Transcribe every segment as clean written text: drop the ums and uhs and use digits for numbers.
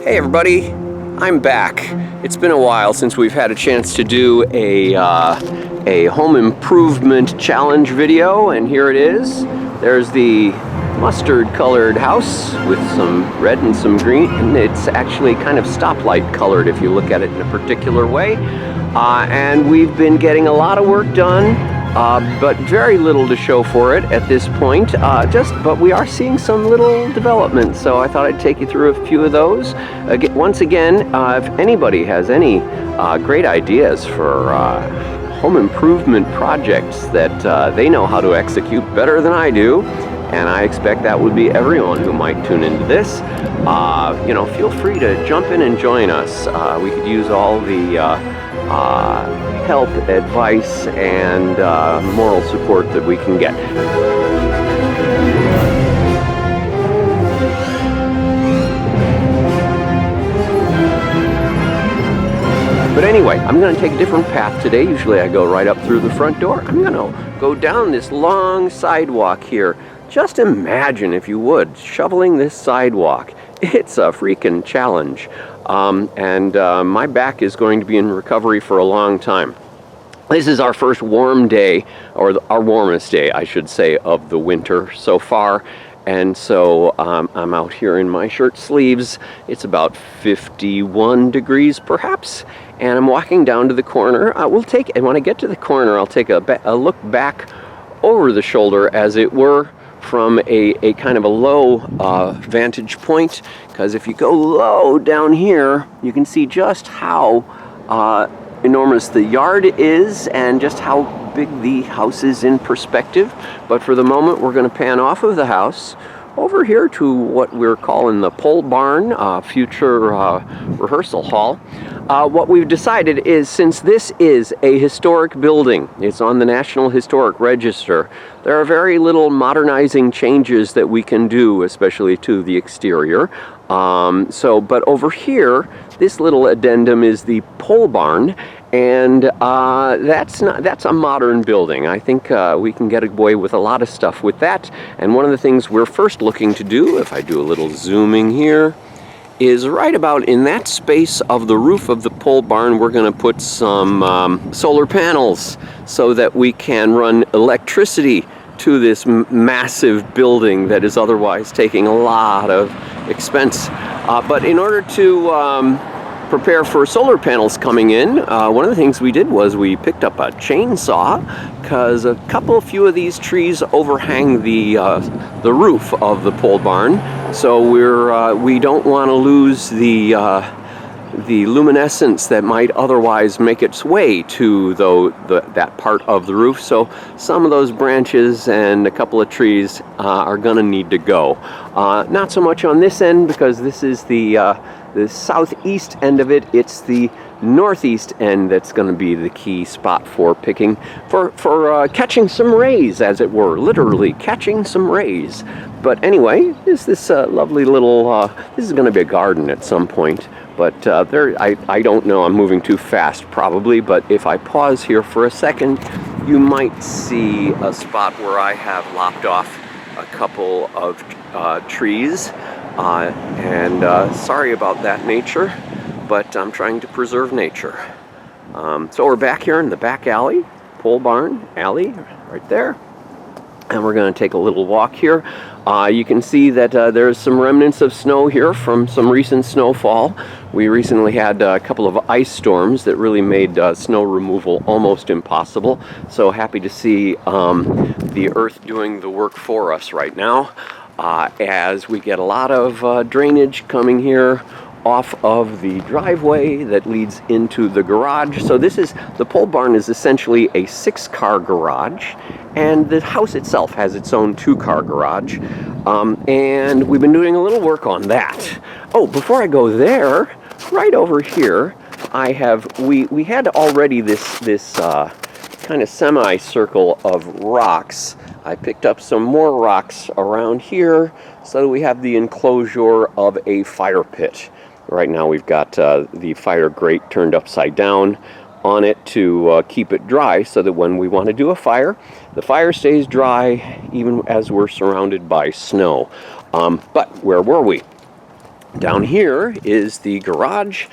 Hey everybody, I'm back. It's been a while since we've had a chance to do a home improvement challenge video, and here it is. There's the mustard colored house with some red and some green, and it's actually kind of stoplight colored if you look at it in a particular way. And we've been getting a lot of work done, but very little to show for it at this point. But we are seeing some little development, so I thought I'd take you through a few of those. Once again, if anybody has any great ideas for home improvement projects that they know how to execute better than I do, and I expect that would be everyone who might tune into this, feel free to jump in and join us. We could use all the help, advice, and moral support that we can get. But anyway, I'm going to take a different path today. Usually I go right up through the front door. I'm going to go down this long sidewalk here. Just imagine, if you would, shoveling this sidewalk. It's a freaking challenge. My back is going to be in recovery for a long time. This is our first warm day, or our warmest day, I should say, of the winter so far. And so I'm out here in my shirt sleeves. It's about 51 degrees perhaps. And I'm walking down to the corner. And when I get to the corner, I'll take a look back over the shoulder, as it were, from a kind of a low vantage point, because if you go low down here, you can see just how enormous the yard is and just how big the house is in perspective. But for the moment, we're going to pan off of the house over here to what we're calling the pole barn, future rehearsal hall. What we've decided is, since this is a historic building, it's on the National Historic Register, there are very little modernizing changes that we can do, especially to the exterior. But over here, this little addendum is the pole barn, and that's a modern building. I think we can get away with a lot of stuff with that. And one of the things we're first looking to do, if I do a little zooming here, is right about in that space of the roof of the pole barn, we're going to put some solar panels so that we can run electricity to this massive building that is otherwise taking a lot of expense. But in order to prepare for solar panels coming in, one of the things we did was we picked up a chainsaw, because a few of these trees overhang the roof of the pole barn. So we don't want to lose the luminescence that might otherwise make its way to that part of the roof. So some of those branches and a couple of trees are going to need to go. Not so much on this end, because this is the southeast end of it. It's the northeast end that's going to be the key spot for picking, for catching some rays, as it were, literally catching some rays. But anyway, this lovely little, this is going to be a garden at some point. But I don't know, I'm moving too fast probably, but if I pause here for a second, you might see a spot where I have lopped off a couple of trees. Sorry about that, nature, but I'm trying to preserve nature. So we're back here in the back alley, pole barn alley, right there. And we're going to take a little walk here. You can see that there's some remnants of snow here from some recent snowfall. We recently had a couple of ice storms that really made snow removal almost impossible. So happy to see the earth doing the work for us right now, as we get a lot of drainage coming here off of the driveway that leads into the garage. So the pole barn is essentially a 6-car garage, and the house itself has its own 2-car garage. And we've been doing a little work on that. Oh, before I go there, right over here, we had already this kind of semicircle of rocks. I picked up some more rocks around here so that we have the enclosure of a fire pit. Right now we've got the fire grate turned upside down on it to keep it dry, so that when we want to do a fire, the fire stays dry even as we're surrounded by snow. But where were we? Down here is the garage.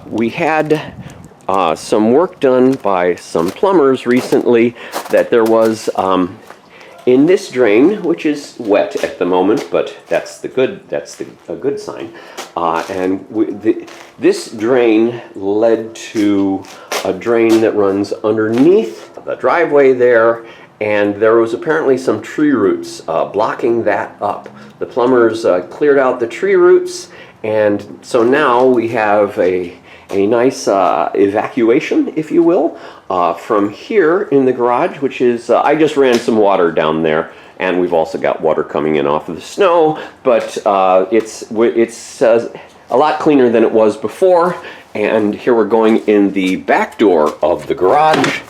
We had some work done by some plumbers recently that there was in this drain, which is wet at the moment, but that's a good sign. This drain led to a drain that runs underneath the driveway there, and there was apparently some tree roots blocking that up. The plumbers cleared out the tree roots, and so now we have a nice evacuation, if you will, from here in the garage, which is, I just ran some water down there, and we've also got water coming in off of the snow, but it's a lot cleaner than it was before. And here we're going in the back door of the garage,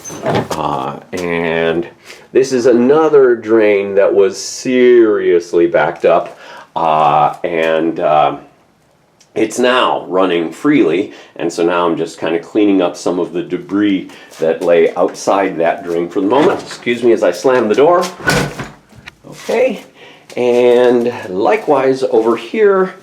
and this is another drain that was seriously backed up, and it's now running freely, and so now I'm just kind of cleaning up some of the debris that lay outside that drain for the moment. Excuse me as I slam the door. Okay, and likewise over here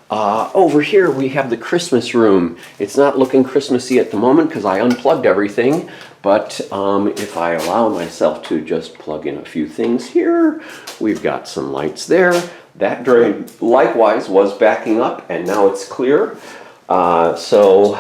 we have the Christmas room. It's not looking Christmassy at the moment because I unplugged everything, but if I allow myself to just plug in a few things here, we've got some lights there. That drain likewise was backing up, and now it's clear. So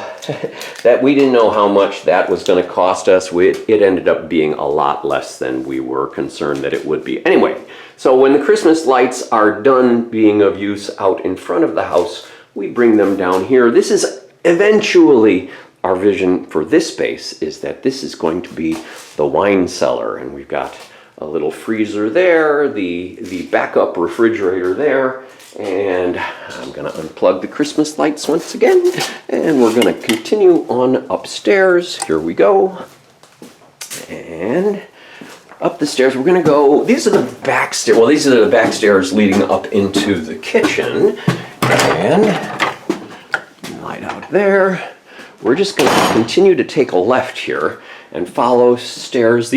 that we didn't know how much that was going to cost us. It ended up being a lot less than we were concerned that it would be. Anyway, so when the Christmas lights are done being of use out in front of the house, we bring them down here. This is eventually our vision for this space, is that this is going to be the wine cellar, and we've got a little freezer there, the backup refrigerator there, and I'm going to unplug the Christmas lights once again, and we're going to continue on upstairs. Here we go. And up the stairs we're going to go. These are the back stairs. Well, these are the back stairs leading up into the kitchen. And light out there. We're just going to continue to take a left here and follow stairs.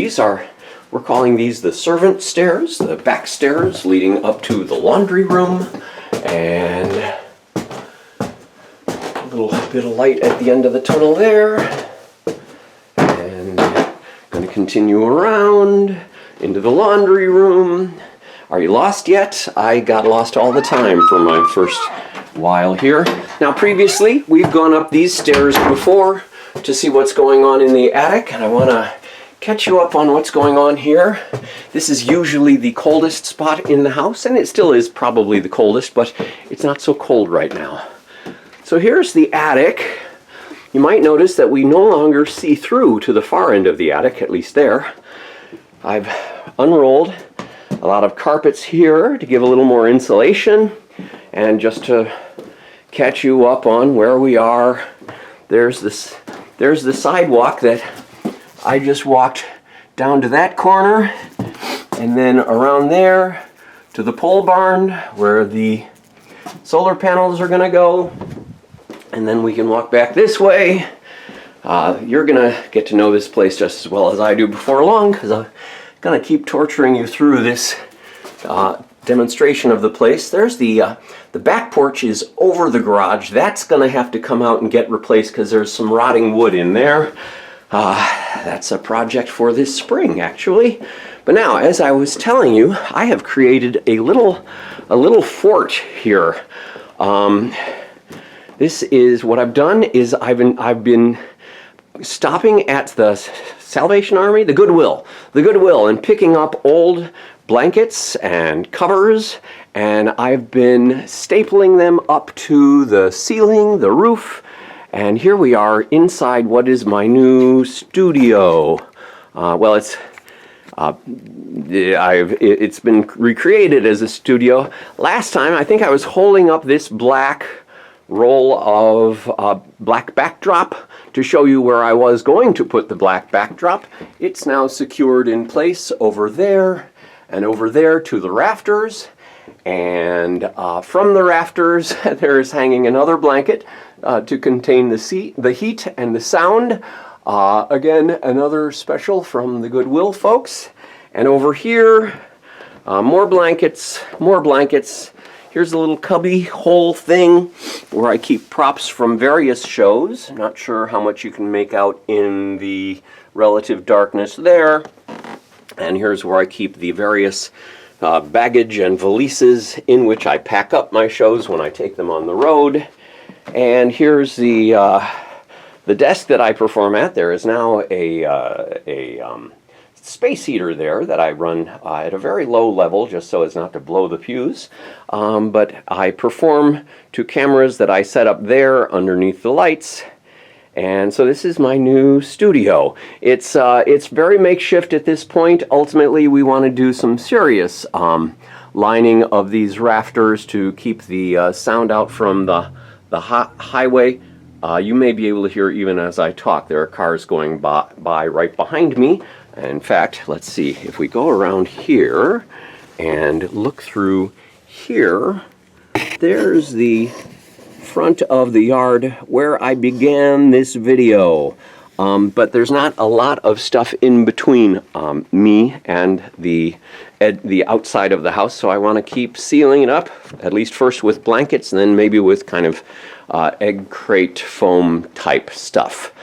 We're calling these the servant stairs, the back stairs leading up to the laundry room, and a little bit of light at the end of the tunnel there, and going to continue around into the laundry room. Are you lost yet? I got lost all the time for my first while here. Now previously we've gone up these stairs before to see what's going on in the attic, and I want to catch you up on what's going on here. This is usually the coldest spot in the house, and it still is probably the coldest, but it's not so cold right now. So here's the attic. You might notice that we no longer see through to the far end of the attic, at least there. I've unrolled a lot of carpets here to give a little more insulation, and just to catch you up on where we are, there's the sidewalk that I just walked down to that corner, and then around there to the pole barn where the solar panels are going to go, and then we can walk back this way. You're going to get to know this place just as well as I do before long, because I'm going to keep torturing you through this demonstration of the place. There's the back porch is over the garage. That's going to have to come out and get replaced because there's some rotting wood in there. That's a project for this spring, actually. But now, as I was telling you, I have created a little fort here. This is what I've done. Is I've been stopping at the Salvation Army, the Goodwill, and picking up old blankets and covers, and I've been stapling them up to the ceiling, the roof. And here we are inside what is my new studio. Well, it's been recreated as a studio. Last time, I think I was holding up this black roll of black backdrop to show you where I was going to put the black backdrop. It's now secured in place over there and over there to the rafters. And from the rafters, there is hanging another blanket to contain the heat and the sound. Again, another special from the Goodwill folks. And over here, more blankets. Here's a little cubby hole thing where I keep props from various shows. I'm not sure how much you can make out in the relative darkness there. And here's where I keep the various baggage and valises in which I pack up my shows when I take them on the road. And here's the desk that I perform at. There is now a space heater there that I run at a very low level just so as not to blow the pews. But I perform to cameras that I set up there underneath the lights. And so this is my new studio. It's very makeshift at this point. Ultimately, we want to do some serious lining of these rafters to keep the sound out from the highway. You may be able to hear even as I talk. There are cars going by right behind me. In fact, let's see, if we go around here and look through here, there's the front of the yard where I began this video. But there's not a lot of stuff in between me and the outside of the house, so I want to keep sealing it up, at least first with blankets and then maybe with kind of egg crate foam type stuff.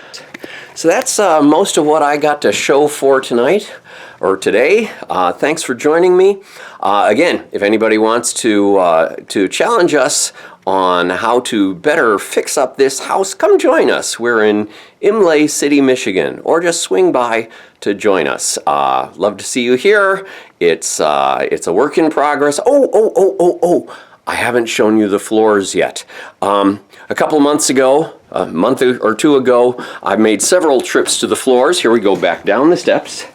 So that's most of what I got to show for tonight, or today. Thanks for joining me. Again, if anybody wants to challenge us on how to better fix up this house, come join us. We're in Imlay City, Michigan, or just swing by to join us. Love to see you here. It's a work in progress. Oh! I haven't shown you the floors yet. A couple of months ago, a month or two ago, I made several trips to the floors. Here we go back down the steps.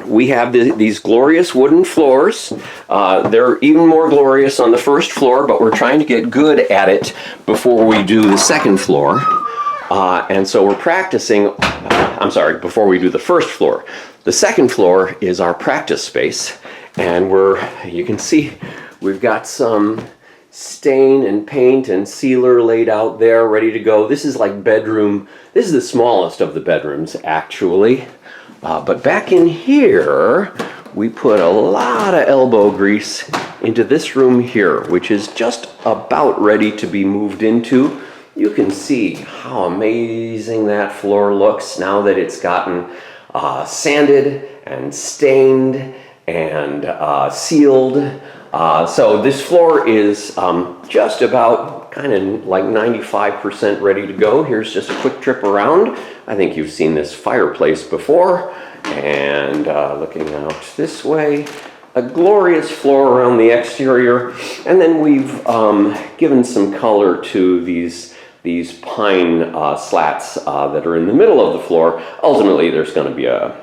We have these glorious wooden floors. They're even more glorious on the first floor, but we're trying to get good at it before we do the second floor. And so we're practicing, before we do the first floor. The second floor is our practice space. And you can see, we've got some stain and paint and sealer laid out there, ready to go. This is like bedroom. This is the smallest of the bedrooms, actually. But back in here, we put a lot of elbow grease into this room here, which is just about ready to be moved into. You can see how amazing that floor looks now that it's gotten sanded and stained and sealed. So this floor is just about kind of like 95% ready to go. Here's just a quick trip around. I think you've seen this fireplace before. And looking out this way, a glorious floor around the exterior. And then we've given some color to these pine slats that are in the middle of the floor. Ultimately, there's going to be a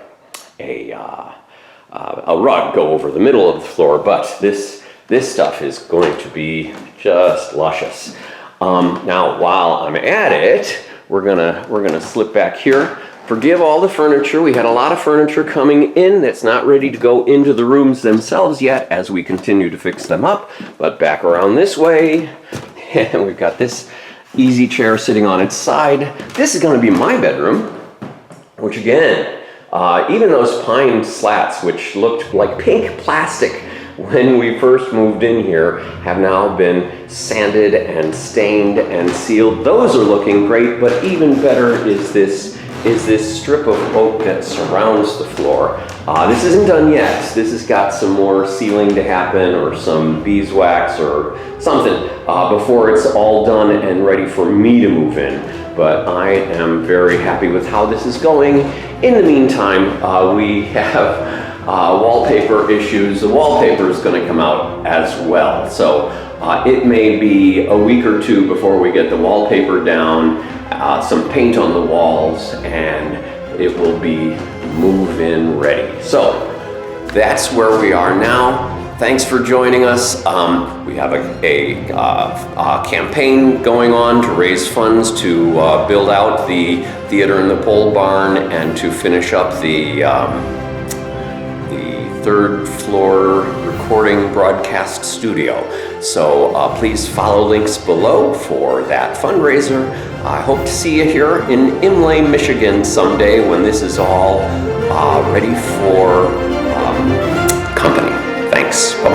rug go over the middle of the floor, but this stuff is going to be just luscious. Now, while I'm at it, we're gonna slip back here. Forgive all the furniture. We had a lot of furniture coming in that's not ready to go into the rooms themselves yet as we continue to fix them up. But back around this way, and we've got this easy chair sitting on its side. This is going to be my bedroom, which again, even those pine slats, which looked like pink plastic when we first moved in here, have now been sanded and stained and sealed. Those are looking great, but even better is this strip of oak that surrounds the floor. This isn't done yet. This has got some more sealing to happen, or some beeswax or something before it's all done and ready for me to move in. But I am very happy with how this is going. In the meantime, we have wallpaper issues. The wallpaper is going to come out as well. So it may be a week or two before we get the wallpaper down, some paint on the walls, and it will be move-in ready. So that's where we are now. Thanks for joining us. We have a campaign going on to raise funds to build out the theater in the pole barn and to finish up the third floor recording broadcast studio. So please follow links below for that fundraiser. I hope to see you here in Imlay, Michigan someday when this is all ready for company. Thanks. Bye-bye.